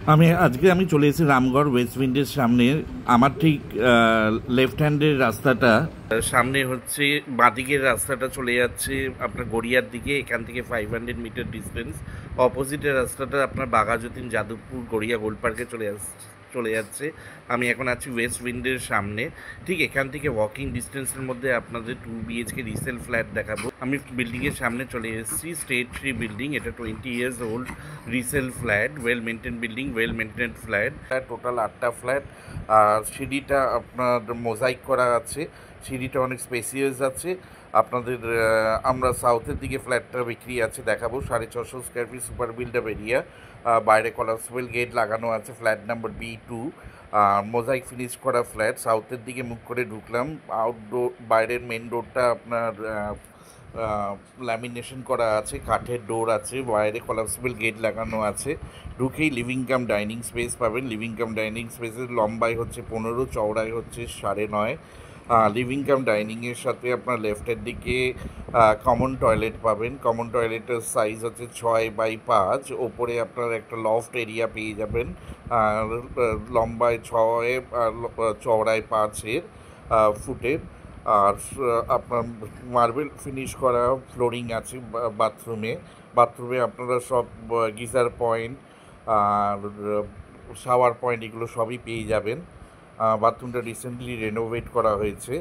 আমি চলে এসেছি রামগড় ওয়েস্ট উইন্ডের সামনে। আমার ঠিক লেফট হ্যান্ডের রাস্তাটা, সামনে হচ্ছে বাঁদিকের রাস্তাটা চলে যাচ্ছে আপনার গড়িয়ার দিকে, এখান থেকে 500 মিটার ডিস্টেন্স। অপোজিটের রাস্তাটা আপনার বাঘাযতীন যাদবপুর গড়িয়া গোল্ড পার্কে চলে যাচ্ছে। আমি এখন আছি ওয়েস্ট উইন্ডের সামনে। ঠিক এখান থেকে ওয়াকিং ডিস্টেন্সের মধ্যে আপনাদের 2 BHK রিসেল ফ্ল্যাট দেখাবো। আমি বিল্ডিংয়ের সামনে চলে এসেছি। স্টেট ট্রি বিল্ডিং, এটা 20 years old resale flat, well maintain building, well maintain flat. Total 8টা ফ্ল্যাট। আর সিঁড়িটা আপনার মোজাইক করা আছে, সিঁড়িটা অনেক স্পেসিয়াস আছে। আপনাদের আমরা সাউথের দিকে ফ্ল্যাটটা বিক্রি আছে, দেখাবো। 650 square fit super built up area, বাইরে কলাপসিবল গেট লাগানো আছে। Flat number B2, mosaic finish করা ফ্ল্যাট। সাউথের দিকে মুখ করে ঢুকলাম। আউটডোর বাইরের মেন ডোরটা আপনার ল্যামিনেশন করা আছে, কাঠের ডোর আছে, বাইরে কলাপসিবল গেট লাগানো আছে। ঢুকেই লিভিং কাম ডাইনিং স্পেস পাবেন। লিভিং কাম ডাইনিং স্পেসের লম্বাই হচ্ছে 15, চওড়াই হচ্ছে 9.5। লিভিং কাম ডাইনিংয়ের সাথে আপনার লেফটের দিকে কমন টয়লেট পাবেন। কমন টয়লেটের সাইজ হচ্ছে 6x5। ওপরে আপনার একটা লফট এরিয়া পেয়ে যাবেন, লম্বায় 6 আর চওড়ায় 5 ফুটের। আর আপনার মার্বেল ফিনিশ করা ফ্লোরিং আছে বাথরুমে আপনারা সব গিজার পয়েন্ট আর শাওয়ার পয়েন্ট এগুলো সবই পেয়ে যাবেন। বাথরুমটা রিসেন্টলি রেনোভেট করা হয়েছে।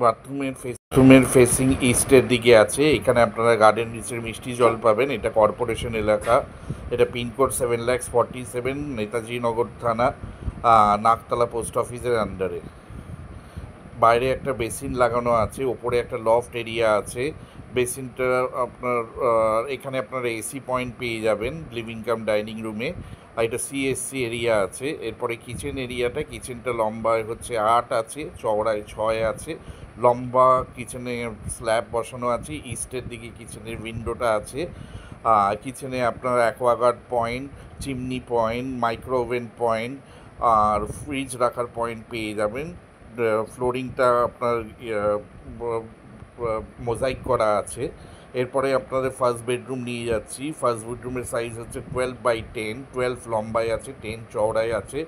বাথরুমের ফেসিং ইস্টের দিকে আছে। এখানে আপনারা গার্ডেন রিচের মিষ্টি জল পাবেন। এটা কর্পোরেশন এলাকা। এটা পিনকোড 7,47, নেতাজি নগর থানা, নাকতলা পোস্ট অফিসের আন্ডারে। বাইরে একটা বেসিন লাগানো আছে, ওপরে একটা লফট এরিয়া আছে। বেসিনটা আপনার এখানে আপনারা এসি পয়েন্ট পেয়ে যাবেন লিভিং কাম ডাইনিং রুমে। আর এটা CSC এরিয়া আছে। এরপরে কিচেনটা লম্বায় হচ্ছে 8 আছে, চওড়ায় 6 আছে। লম্বা কিচেনে স্ল্যাব বসানো আছে। ইস্টের দিকে কিচেনের উইন্ডোটা আছে। কিচেনে আপনার Aquaguard point, chimney point, micro oven point আর ফ্রিজ রাখার পয়েন্ট পেয়ে যাবেন। ফ্লোরিংটা আপনার মোজাইক করা আছে। এরপরে আপনাদের ফার্স্ট বেডরুম নিয়ে যাচ্ছি। ফার্স্ট বেডরুমের সাইজ হচ্ছে 12x10, 12 লম্বায় আছে, 10 চওড়ায় আছে।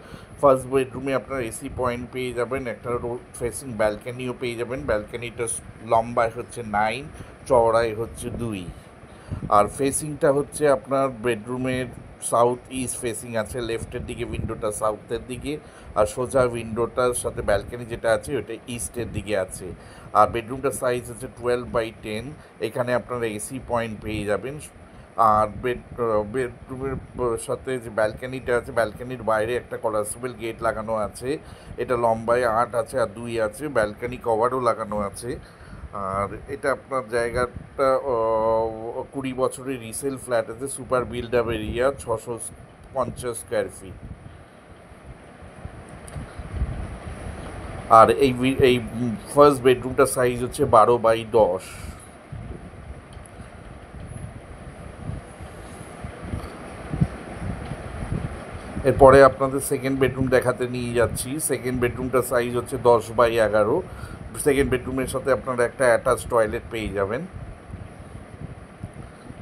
ফার্স্ট বেডরুমে আপনার এসি পয়েন্ট পেয়ে যাবেন, একটা রোড ফেসিং ব্যালকানিও পেয়ে যাবেন। ব্যালকানিটা লম্বায় হচ্ছে 9, চওড়ায় হচ্ছে 2। আর ফেসিংটা হচ্ছে আপনার বেডরুমের সাউথ ইস্ট ফেসিং আছে। লেফটের দিকে উইন্ডোটা সাউথের দিকে, আর সোজা উইন্ডোটার সাথে ব্যালকানি যেটা আছে ওটা ইস্টের দিকে আছে। আর বেডরুমটার সাইজ হচ্ছে 12x10। এখানে আপনারা এসি পয়েন্ট পেয়ে যাবেন। আর বেডরুমের সাথে যে ব্যালকানিটা আছে, ব্যালকানির বাইরে একটা কলাপসিবল গেট লাগানো আছে। এটা লম্বায় 8 আছে আর 2 আছে। ব্যালকানি কভারও লাগানো আছে। আর এটা আপনার জায়গাটা 20 বছরের রিসেল ফ্ল্যাট আছে। Super built up area, 650 square feet. আর এই ফার্স্ট বেডরুমটার সাইজ হচ্ছে 12x10। এরপরে আপনাদের সেকেন্ড বেডরুম দেখাতে নিয়ে যাচ্ছি। সেকেন্ড বেডরুমটার সাইজ হচ্ছে 10x11। সেকেন্ড বেডরুমের সাথে আপনারা একটা অ্যাটাচ টয়লেট পেয়ে যাবেন।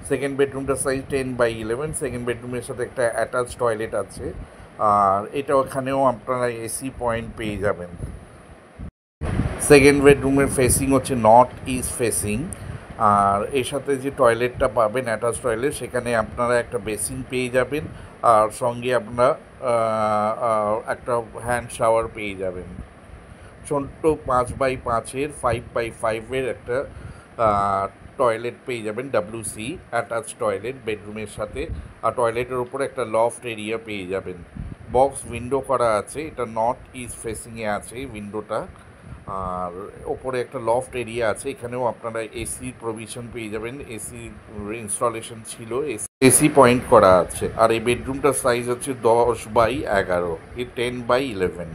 Second বেডরুমটার size 10x11। সেকেন্ড বেডরুমের সাথে একটা অ্যাটাচ টয়লেট আছে। আর এটা ওখানেও আপনারা এসি পয়েন্ট পেয়ে যাবেন। সেকেন্ড বেডরুমের ফেসিং হচ্ছে নর্থ ইস্ট ফেসিং। আর এর সাথে যে টয়লেটটা পাবেন অ্যাটাচ টয়লেট, সেখানে আপনারা একটা বেসিন পেয়ে যাবেন। আর সঙ্গে আপনারা একটা হ্যান্ড শাওয়ার পেয়ে যাবেন। ছোট্ট 5x5-এর 5x5-এর একটা টয়লেট পেয়ে যাবেন, WC অ্যাটাচ টয়লেট বেডরুমের সাথে। আর টয়লেটের ওপরে একটা লফট এরিয়া পেয়ে যাবেন। বক্স উইন্ডো করা আছে, এটা নর্থ ইস্ট ফেসিংয়ে আছে উইন্ডোটা। আর ওপরে একটা লফট এরিয়া আছে, এখানেও আপনারা এসি প্রভিশন পেয়ে যাবেন। এসি ইনস্টলেশন ছিল, এসি পয়েন্ট করা আছে। আর এই বেডরুমটার সাইজ হচ্ছে 10x11, 10x11।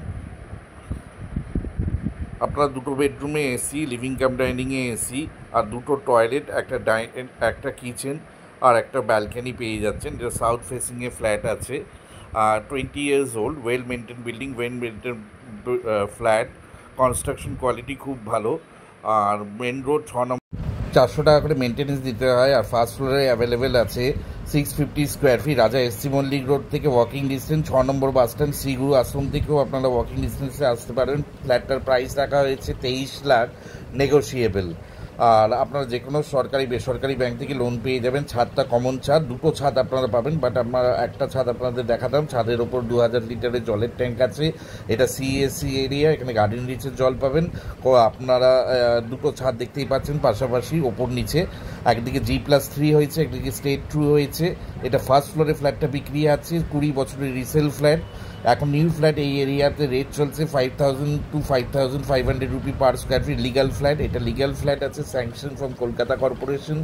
আপনারা দুটো বেডরুমে এসি, লিভিং কাম ডাইনিংয়ে এসি আর দুটো টয়লেট, একটা কিচেন আর একটা ব্যালকানি পেয়ে যাচ্ছেন। যেটা সাউথ ফেসিংয়ে ফ্ল্যাট আছে। 20 years old, well maintain building, well maintain flat. Construction quality খুব ভালো। আর মেন রোড 6 নম্বর। 400 টাকা করে মেনটেন্যান্স দিতে হয়। আর ফার্স্ট ফ্লোরে অ্যাভেলেবেল আছে 650 স্কোয়ার ফিট, রাজা এসসি মল্লিক রোড থেকে ওয়াকিং ডিস্টেন্স, 6 নম্বর বাস স্ট্যান্ড শ্রীগুরু আশ্রম থেকেও আপনারা ওয়াকিং ডিস্টেন্সে আসতে পারেন। ফ্ল্যাটটার প্রাইস রাখা হয়েছে 23 লাখ, নেগোশিয়েবল। আর আপনারা যে কোনো সরকারি বেসরকারি ব্যাংক থেকে লোন পেয়ে যাবেন। ছাদটা কমন ছাদ, দুটো ছাদ আপনারা পাবেন, বাট আমরা একটা ছাদ আপনাদের দেখাতাম। ছাদের ওপর 2000 লিটারের জলের ট্যাঙ্ক আছে। এটা সিএসসি এরিয়া, এখানে গার্ডেন রিচের জল পাবেন। আপনারা দুটো ছাদ দেখতেই পাচ্ছেন পাশাপাশি, ওপর নিচে। একদিকে G+3 হয়েছে, একদিকে স্টেট 2 হয়েছে। এটা ফার্স্ট ফ্লোরে ফ্ল্যাটটা বিক্রি আছে, 20 বছরের রিসেল ফ্ল্যাট। এখন নিউ ফ্ল্যাট এই এরিয়াতে রেট চলছে 5000 to 5500 rupee per square feet, legal flat. এটা লিগাল ফ্ল্যাট আছে, স্যাংশন ফ্রম কলকাতা কর্পোরেশন।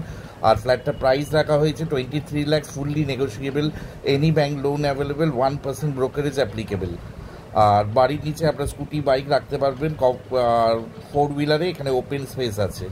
আর ফ্ল্যাটটা প্রাইস রাখা হয়েছে 23 lakh, fully negotiable. Any bank loan available, 1% brokerage applicable. আর বাড়ির নিচে আপনার স্কুটি বাইক রাখতে পারবেন। আর 4 হুইলারে এখানে ওপেন স্পেস আছে।